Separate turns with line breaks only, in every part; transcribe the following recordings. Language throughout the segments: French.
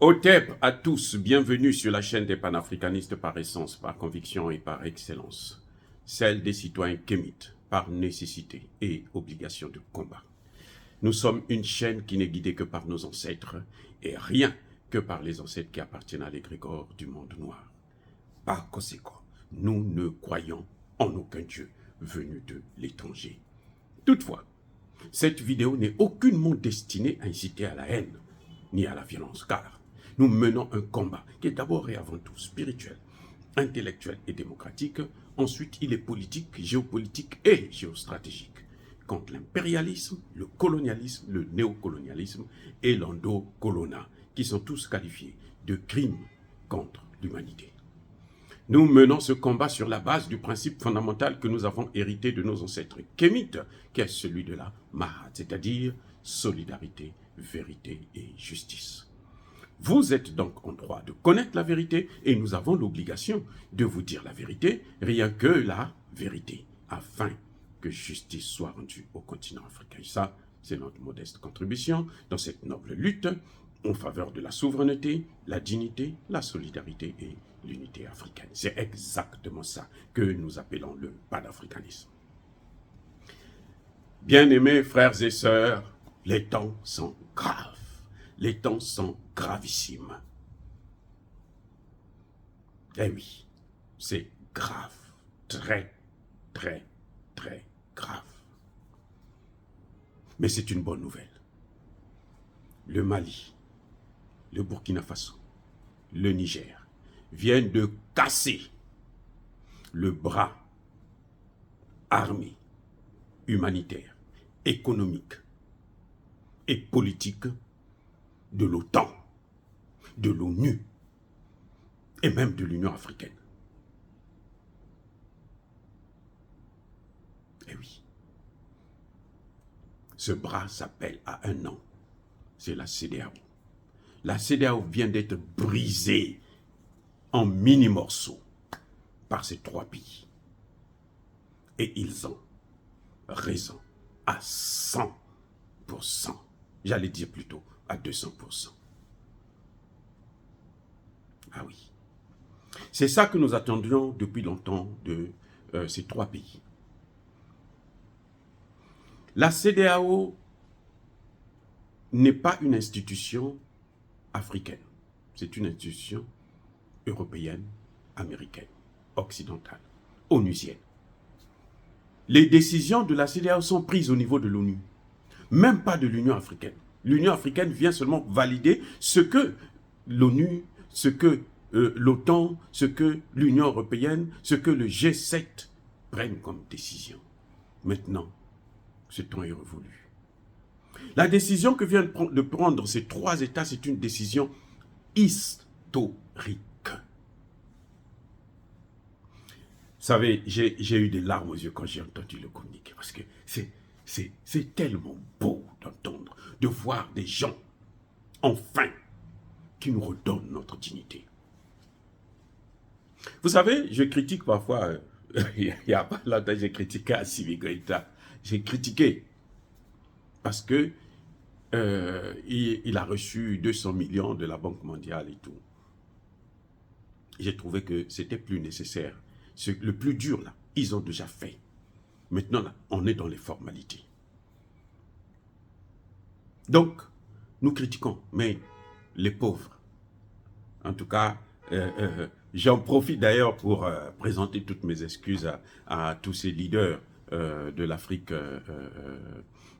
Otep à tous, bienvenue sur la chaîne des panafricanistes par essence, par conviction et par excellence. Celle des citoyens kémites, par nécessité et obligation de combat. Nous sommes une chaîne qui n'est guidée que par nos ancêtres et rien que par les ancêtres qui appartiennent à l'égrégore du monde noir. Par conséquent, nous ne croyons en aucun Dieu venu de l'étranger. Toutefois, cette vidéo n'est aucunement destinée à inciter à la haine ni à la violence, car nous menons un combat qui est d'abord et avant tout spirituel, intellectuel et démocratique. Ensuite, il est politique, géopolitique et géostratégique, contre l'impérialisme, le colonialisme, le néocolonialisme et l'endocolona, qui sont tous qualifiés de crimes contre l'humanité. Nous menons ce combat sur la base du principe fondamental que nous avons hérité de nos ancêtres kémites, qui est celui de la Mahat, c'est-à-dire solidarité, vérité et justice. Vous êtes donc en droit de connaître la vérité et nous avons l'obligation de vous dire la vérité, rien que la vérité, afin que justice soit rendue au continent africain. Ça, c'est notre modeste contribution dans cette noble lutte en faveur de la souveraineté, la dignité, la solidarité et l'unité africaine. C'est exactement ça que nous appelons le panafricanisme. Bien-aimés frères et sœurs, les temps sont graves. Les temps sont gravissimes. Eh oui, c'est grave. Très, très, très grave. Mais c'est une bonne nouvelle. Le Mali, le Burkina Faso, le Niger viennent de casser le bras armé, humanitaire, économique et politique de l'OTAN, de l'ONU et même de l'Union africaine. Eh oui. Ce bras s'appelle à un nom. C'est la CEDEAO. La CEDEAO vient d'être brisée en mini-morceaux par ces trois pays. Et ils ont raison à 100%. J'allais dire plutôt à 200%. Ah oui. C'est ça que nous attendions depuis longtemps de ces trois pays. La CEDEAO n'est pas une institution africaine. C'est une institution européenne, américaine, occidentale, onusienne. Les décisions de la CEDEAO sont prises au niveau de l'ONU, même pas de l'Union africaine. L'Union africaine vient seulement valider ce que l'ONU, ce que l'OTAN, ce que l'Union européenne, ce que le G7 prennent comme décision. Maintenant, ce temps est révolu. La décision que viennent de prendre ces trois États, c'est une décision historique. Vous savez, j'ai eu des larmes aux yeux quand j'ai entendu le communiqué, parce que c'est tellement beau d'entendre, de voir des gens, enfin, qui nous redonnent notre dignité. Vous savez, je critique parfois, il y a pas longtemps, j'ai critiqué Assimi Goïta. J'ai critiqué parce que il a reçu 200 millions de la Banque mondiale et tout. J'ai trouvé que c'était plus nécessaire. Le plus dur, là, ils ont déjà fait. Maintenant, là, on est dans les formalités. Donc, nous critiquons, mais les pauvres, en tout cas, j'en profite d'ailleurs pour présenter toutes mes excuses à tous ces leaders de l'Afrique,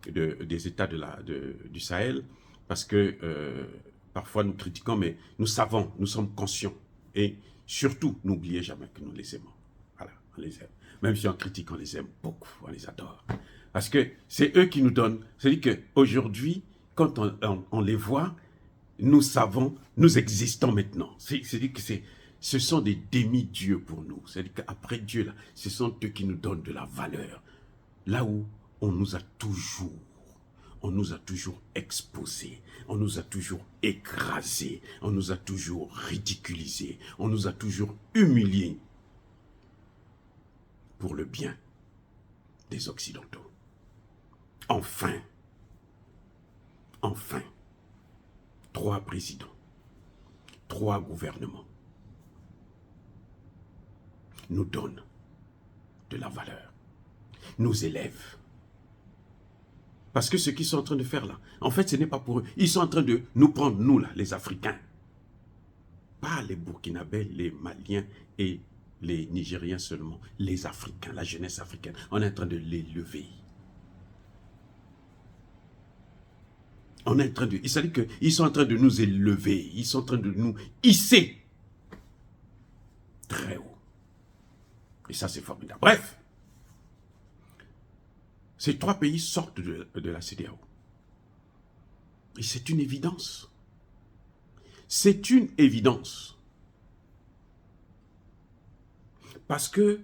des États du Sahel, parce que parfois nous critiquons, mais nous savons, nous sommes conscients. Et surtout, n'oubliez jamais que nous les aimons. Voilà, on les aime. Même si on critique, on les aime beaucoup, on les adore. Parce que c'est eux qui nous donnent. C'est-à-dire qu'aujourd'hui, quand on les voit, nous savons, nous existons maintenant. C'est-à-dire que ce sont des demi-dieux pour nous. C'est-à-dire qu'après Dieu, là, ce sont eux qui nous donnent de la valeur. Là où on nous a toujours exposés, on nous a toujours écrasés, on nous a toujours ridiculisés, on nous a toujours humiliés pour le bien des Occidentaux. Enfin, trois présidents 3 gouvernements nous donnent de la valeur, nous élèvent. Parce que ce qu'ils sont en train de faire là, en fait, ce n'est pas pour eux. Ils sont en train de nous prendre, nous là, les Africains. Pas les Burkinabés, les Maliens et les Nigériens seulement. Les Africains, la jeunesse africaine. On est en train de les lever. On est en train de... Il s'agit qu'ils sont en train de nous élever. Ils sont en train de nous hisser très haut. Et ça, c'est formidable. Bref. Ces 3 pays sortent de la CEDEAO. Et c'est une évidence. C'est une évidence. Parce que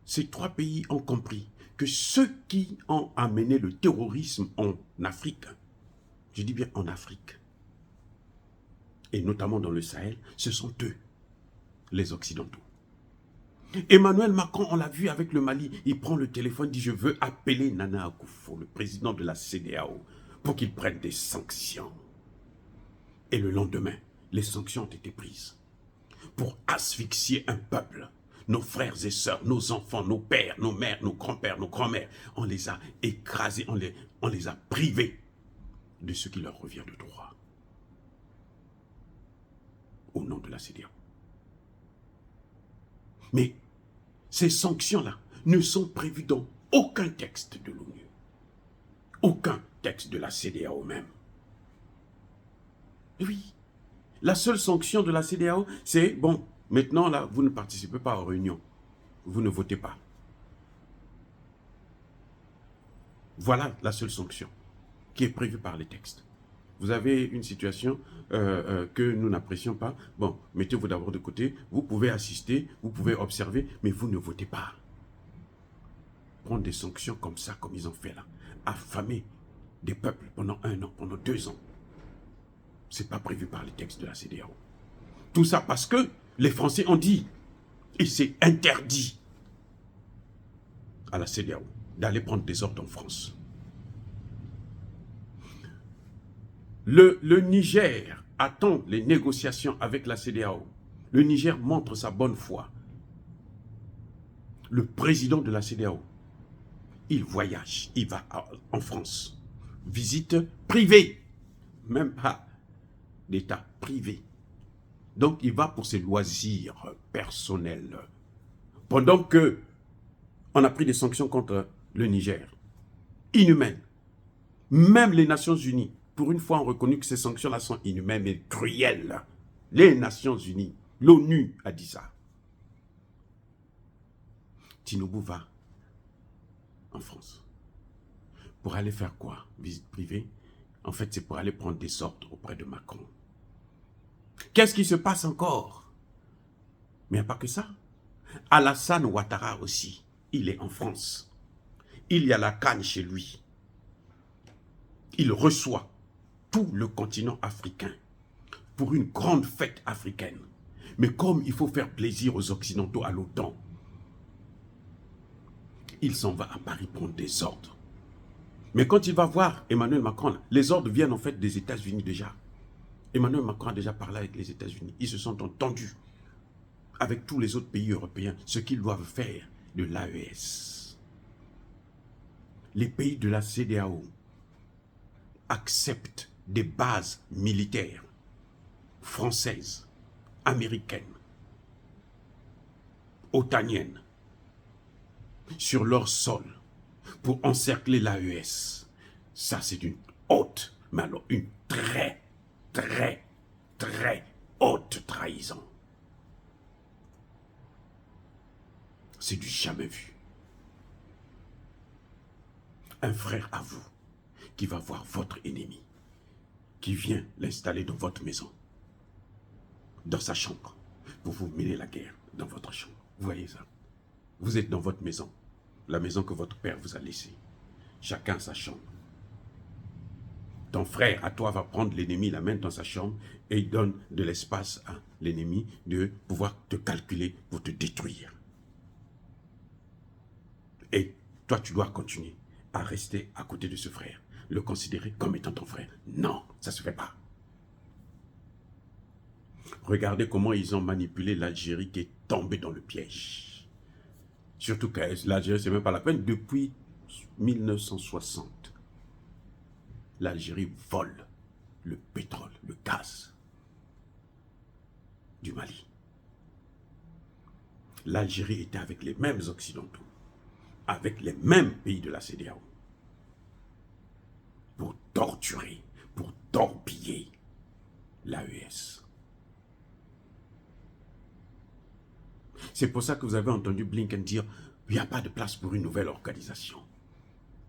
ces 3 pays ont compris que ceux qui ont amené le terrorisme en Afrique, je dis bien en Afrique, et notamment dans le Sahel, ce sont eux, les Occidentaux. Emmanuel Macron, on l'a vu avec le Mali, il prend le téléphone, dit « Je veux appeler Nana Akufo, le président de la CEDEAO, pour qu'il prenne des sanctions. » Et le lendemain, les sanctions ont été prises pour asphyxier un peuple. Nos frères et sœurs, nos enfants, nos pères, nos mères, nos grands-pères, nos grands-mères, on les a écrasés, on les a privés de ce qui leur revient de droit. Au nom de la CEDEAO. Mais ces sanctions-là ne sont prévues dans aucun texte de l'ONU. Aucun texte de la CEDEAO même. Oui. La seule sanction de la CEDEAO, c'est, bon, maintenant, là, vous ne participez pas aux réunions. Vous ne votez pas. Voilà la seule sanction qui est prévue par les textes. Vous avez une situation que nous n'apprécions pas. Bon, mettez-vous d'abord de côté. Vous pouvez assister, vous pouvez observer, mais vous ne votez pas. Prendre des sanctions comme ça, comme ils ont fait là. Affamer des peuples pendant 1 an, pendant 2 ans. Ce n'est pas prévu par les textes de la CEDEAO. Tout ça parce que les Français ont dit, et c'est interdit à la CEDEAO d'aller prendre des ordres en France. Le Niger attend les négociations avec la CEDEAO. Le Niger montre sa bonne foi. Le président de la CEDEAO, il voyage, il va en France. Visite privée, même pas d'État, privé. Donc il va pour ses loisirs personnels. Pendant que on a pris des sanctions contre le Niger, inhumaines. Même les Nations Unies, pour une fois, ont reconnu que ces sanctions-là sont inhumaines et cruelles. Les Nations Unies, l'ONU a dit ça. Tinubu va en France. Pour aller faire quoi? Visite privée? En fait, c'est pour aller prendre des ordres auprès de Macron. Qu'est-ce qui se passe encore? Mais il n'y a pas que ça. Alassane Ouattara aussi, il est en France. Il y a la canne chez lui. Il reçoit tout le continent africain pour une grande fête africaine. Mais comme il faut faire plaisir aux Occidentaux, à l'OTAN, il s'en va à Paris prendre des ordres. Mais quand il va voir Emmanuel Macron, les ordres viennent en fait des États-Unis déjà. Emmanuel Macron a déjà parlé avec les États-Unis. Ils se sont entendus avec tous les autres pays européens ce qu'ils doivent faire de l'AES. Les pays de la CEDEAO acceptent des bases militaires françaises, américaines, otaniennes sur leur sol pour encercler l'AES. Ça, c'est une haute, mais alors une très haute trahison. C'est du jamais vu. Un frère à vous qui va voir votre ennemi, qui vient l'installer dans votre maison, dans sa chambre, pour vous mener la guerre dans votre chambre. Vous voyez ça? Vous êtes dans votre maison, la maison que votre père vous a laissée. Chacun sa chambre. Ton frère à toi va prendre l'ennemi, l'amène dans sa chambre et il donne de l'espace à l'ennemi de pouvoir te calculer pour te détruire. Et toi, tu dois continuer à rester à côté de ce frère, le considérer comme étant ton frère. Non, ça ne se fait pas. Regardez comment ils ont manipulé l'Algérie qui est tombée dans le piège. Surtout que l'Algérie, c'est même pas la peine. Depuis 1960, l'Algérie vole le pétrole, le gaz du Mali. L'Algérie était avec les mêmes Occidentaux, avec les mêmes pays de la CEDEAO, pour torturer, pour torpiller l'AES. C'est pour ça que vous avez entendu Blinken dire qu'il n'y a pas de place pour une nouvelle organisation.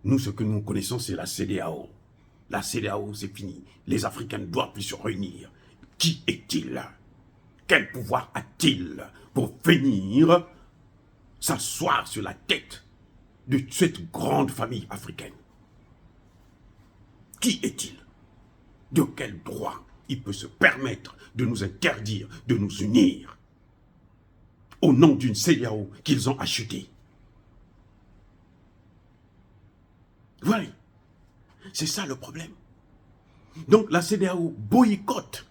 Nous, ce que nous connaissons, c'est la CEDEAO. La CEDEAO, c'est fini. Les Africains ne doivent plus se réunir. Qui est-il? Quel pouvoir a-t-il pour venir s'asseoir sur la tête de cette grande famille africaine? Qui est-il? De quel droit il peut se permettre de nous interdire de nous unir au nom d'une CEDEAO qu'ils ont achetée? Voilà. C'est ça le problème. Donc la CEDEAO boycotte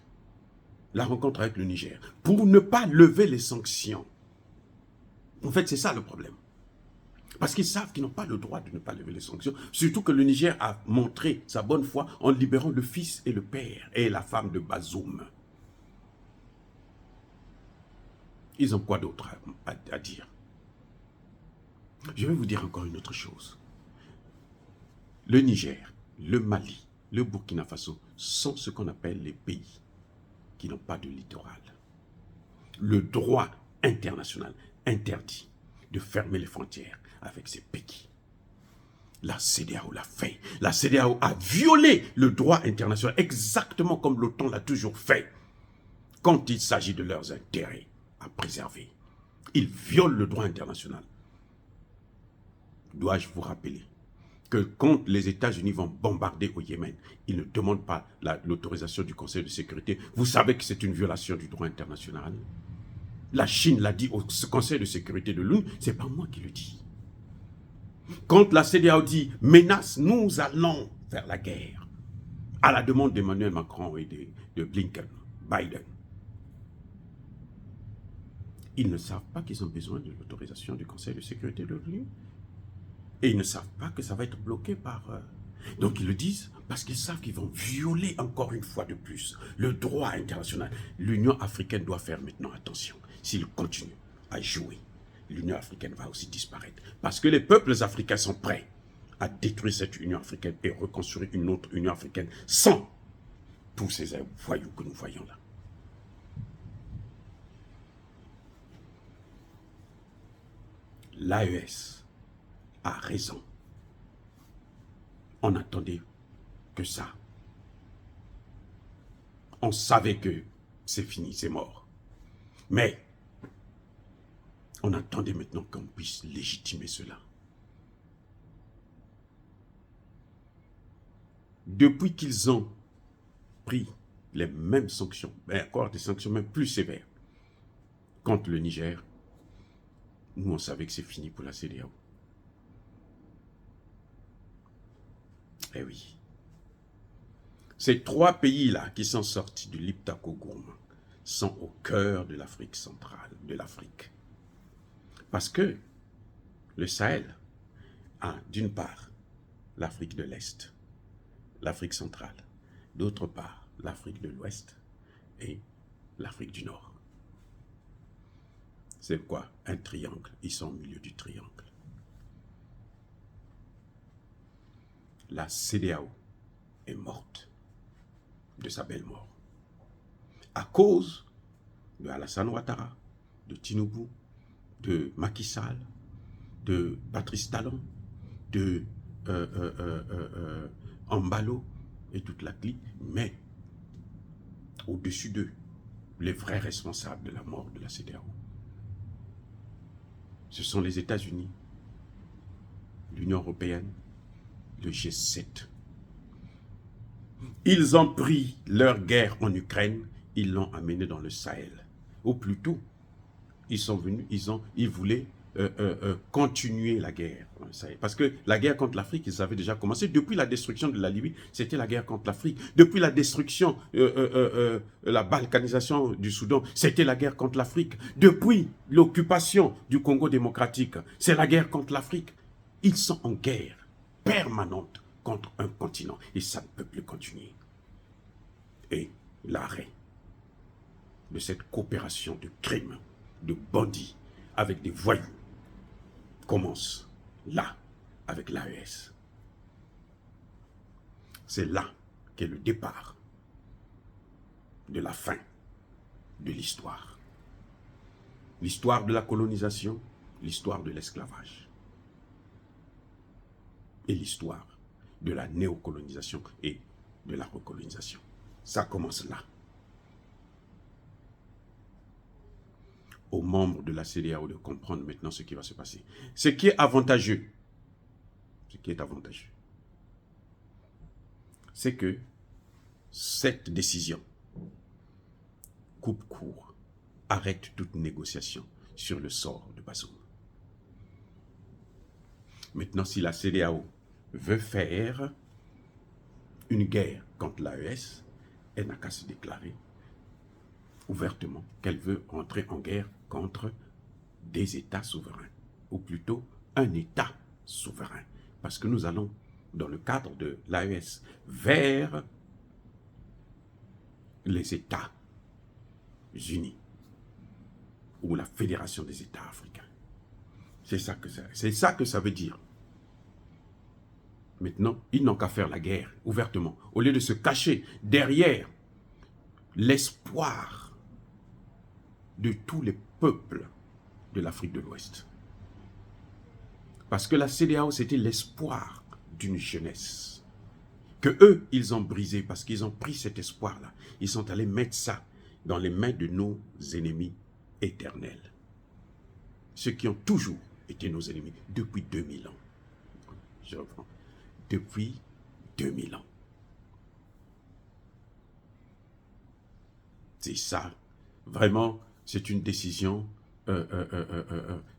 la rencontre avec le Niger pour ne pas lever les sanctions. En fait, c'est ça le problème. Parce qu'ils savent qu'ils n'ont pas le droit de ne pas lever les sanctions. Surtout que le Niger a montré sa bonne foi en libérant le fils et le père et la femme de Bazoum. Ils ont quoi d'autre à dire? Je vais vous dire encore une autre chose. Le Niger, le Mali, le Burkina Faso sont ce qu'on appelle les pays qui n'ont pas de littoral. Le droit international interdit de fermer les frontières avec ces pays. La CEDEAO l'a fait. La CEDEAO a violé le droit international exactement comme l'OTAN l'a toujours fait quand il s'agit de leurs intérêts à préserver. Ils violent le droit international. Dois-je vous rappeler que quand les États-Unis vont bombarder au Yémen, ils ne demandent pas l'autorisation du Conseil de sécurité. Vous savez que c'est une violation du droit international. La Chine l'a dit au Conseil de sécurité de l'ONU, c'est pas moi qui le dis. Quand la CEDEAO dit menace, nous allons faire la guerre, à la demande d'Emmanuel Macron et de Blinken, Biden. Ils ne savent pas qu'ils ont besoin de l'autorisation du Conseil de sécurité de l'ONU. Et ils ne savent pas que ça va être bloqué par... Donc ils le disent parce qu'ils savent qu'ils vont violer encore une fois de plus le droit international. L'Union africaine doit faire maintenant attention. S'ils continuent à jouer, l'Union africaine va aussi disparaître. Parce que les peuples africains sont prêts à détruire cette Union africaine et reconstruire une autre Union africaine sans tous ces voyous que nous voyons là. L'AES a raison. On n'attendait que ça. On savait que c'est fini, c'est mort. Mais on attendait maintenant qu'on puisse légitimer cela. Depuis qu'ils ont pris les mêmes sanctions, mais encore des sanctions même plus sévères contre le Niger, nous on savait que c'est fini pour la CEDEAO. Eh oui. Ces trois pays-là qui sont sortis du Liptako Gourmand sont au cœur de l'Afrique centrale, de l'Afrique. Parce que le Sahel a d'une part l'Afrique de l'Est, l'Afrique centrale, d'autre part l'Afrique de l'Ouest et l'Afrique du Nord. C'est quoi? Un triangle. Ils sont au milieu du triangle. La CEDEAO est morte de sa belle mort à cause de Alassane Ouattara, de Tinubu, de Macky Sall, de Patrice Talon, de Ambalo et toute la clique, mais au-dessus d'eux, les vrais responsables de la mort de la CEDEAO, ce sont les États-Unis, l'Union européenne, le G7. Ils ont pris leur guerre en Ukraine, ils l'ont amenée dans le Sahel. Ou plutôt, ils sont venus, ils voulaient continuer la guerre. Parce que la guerre contre l'Afrique, ils avaient déjà commencé. Depuis la destruction de la Libye, c'était la guerre contre l'Afrique. Depuis la destruction, la balkanisation du Soudan, c'était la guerre contre l'Afrique. Depuis l'occupation du Congo démocratique, c'est la guerre contre l'Afrique. Ils sont en guerre permanente contre un continent. Et ça ne peut plus continuer. Et l'arrêt de cette coopération de crimes, de bandits, avec des voyous, commence là, avec l'AES. C'est là qu'est le départ de la fin de l'histoire. L'histoire de la colonisation, l'histoire de l'esclavage. Et l'histoire de la néocolonisation et de la recolonisation. Ça commence là. Aux membres de la CEDEAO de comprendre maintenant ce qui va se passer. Ce qui est avantageux, c'est que cette décision coupe court, arrête toute négociation sur le sort de Bazoum. Maintenant, si la CEDEAO veut faire une guerre contre l'AES, elle n'a qu'à se déclarer ouvertement qu'elle veut entrer en guerre contre des États souverains, ou plutôt un État souverain. Parce que nous allons, dans le cadre de l'AES, vers les États unis, ou la Fédération des États africains. C'est ça que ça veut dire. Maintenant, ils n'ont qu'à faire la guerre ouvertement, au lieu de se cacher derrière l'espoir de tous les peuples de l'Afrique de l'Ouest. Parce que la CEDEAO, c'était l'espoir d'une jeunesse que eux, ils ont brisé parce qu'ils ont pris cet espoir-là. Ils sont allés mettre ça dans les mains de nos ennemis éternels. Ceux qui ont toujours été nos ennemis depuis 2000 ans. Je reprends. Depuis 2000 ans. C'est ça. Vraiment, c'est une décision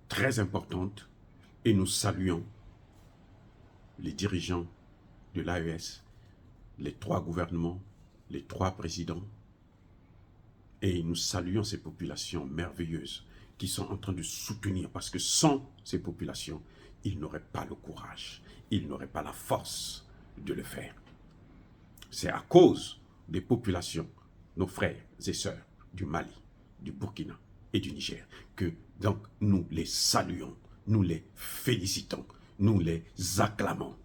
très importante et nous saluons les dirigeants de l'AES, les 3 gouvernements, les 3 présidents, et nous saluons ces populations merveilleuses qui sont en train de soutenir, parce que sans ces populations, ils n'auraient pas le courage, ils n'auraient pas la force de le faire. C'est à cause des populations, nos frères et sœurs du Mali, du Burkina et du Niger, que donc nous les saluons, nous les félicitons, nous les acclamons.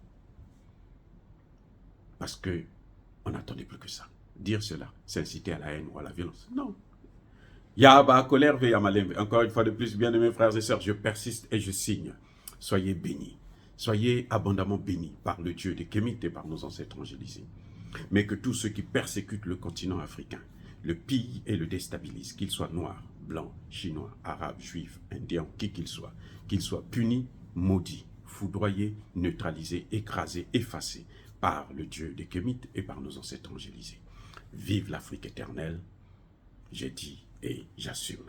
Parce que on n'attendait plus que ça. Dire cela, c'est inciter à la haine ou à la violence. Non. Yaba colère veille à malembe. Encore une fois de plus, bien-aimés frères et sœurs, je persiste et je signe. Soyez bénis. Soyez abondamment bénis par le Dieu des Kémites et par nos ancêtres angélisés. Mais que tous ceux qui persécutent le continent africain, le pillent et le déstabilisent, qu'ils soient noirs, blancs, chinois, arabes, juifs, indiens, qui qu'ils soient punis, maudits, foudroyés, neutralisés, écrasés, effacés par le Dieu des Kémites et par nos ancêtres angélisés. Vive l'Afrique éternelle, j'ai dit et j'assume.